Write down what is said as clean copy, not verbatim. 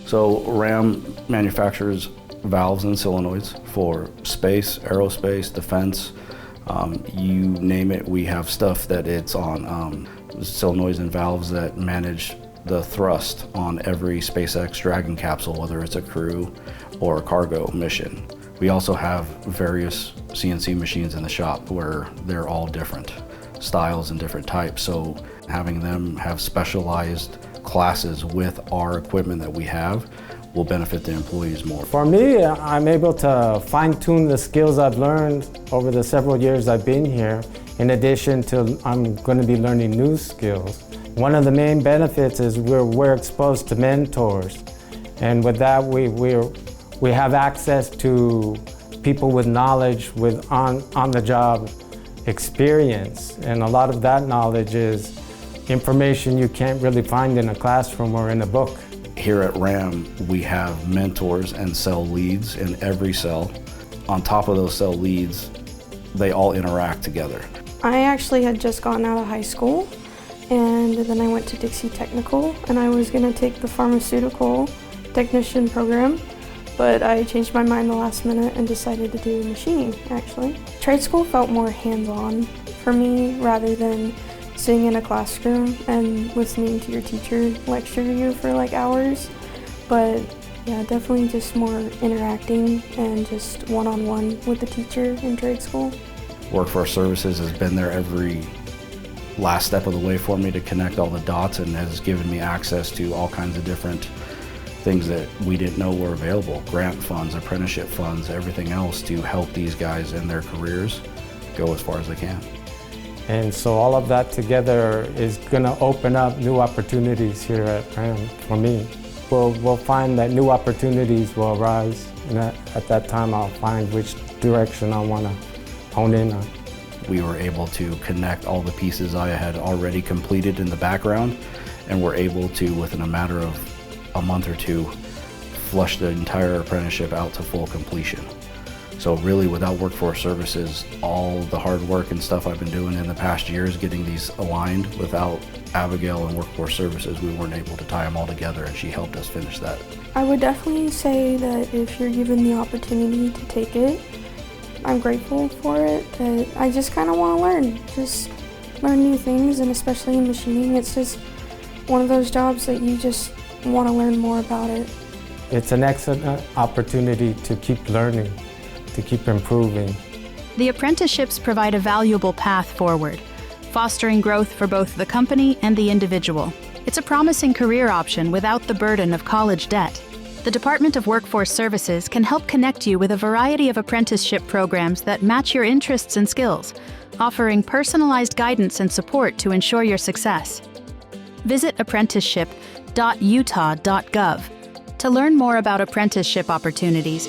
So RAM manufactures valves and solenoids for space, aerospace, defense, you name it. We have stuff that it's on, solenoids and valves that manage the thrust on every SpaceX Dragon capsule, whether it's a crew or a cargo mission. We also have various CNC machines in the shop where they're all different styles and different types. So having them have specialized classes with our equipment that we have will benefit the employees more. For me, I'm able to fine-tune the skills I've learned over the several years I've been here, in addition to I'm going to be learning new skills. One of the main benefits is we're exposed to mentors, and with that we have access to people with knowledge, with on-the-job experience, and a lot of that knowledge is information you can't really find in a classroom or in a book. Here at RAM, we have mentors and cell leads in every cell. On top of those cell leads, they all interact together. I actually had just gotten out of high school, and then I went to Dixie Technical, and I was going to take the pharmaceutical technician program, but I changed my mind the last minute and decided to do machining, actually. Trade school felt more hands-on for me rather than sitting in a classroom and listening to your teacher lecture you for like hours. But yeah, definitely just more interacting and just one-on-one with the teacher in trade school. Workforce Services has been there every last step of the way for me to connect all the dots and has given me access to all kinds of different things that we didn't know were available. Grant funds, apprenticeship funds, everything else to help these guys in their careers go as far as they can. And so all of that together is going to open up new opportunities here at RAM for me. We'll find that new opportunities will arise, and at that time I'll find which direction I want to hone in on. We were able to connect all the pieces I had already completed in the background, and were able to, within a matter of a month or two, flush the entire apprenticeship out to full completion. So really, without Workforce Services, all the hard work and stuff I've been doing in the past years, getting these aligned, without Abigail and Workforce Services, we weren't able to tie them all together, and she helped us finish that. I would definitely say that if you're given the opportunity to take it, I'm grateful for it, that I just kind of want to learn, just learn new things, and especially in machining, it's just one of those jobs that you just want to learn more about it. It's an excellent opportunity to keep learning, to keep improving. The apprenticeships provide a valuable path forward, fostering growth for both the company and the individual. It's a promising career option without the burden of college debt. The Department of Workforce Services can help connect you with a variety of apprenticeship programs that match your interests and skills, offering personalized guidance and support to ensure your success. Visit apprenticeship.utah.gov to learn more about apprenticeship opportunities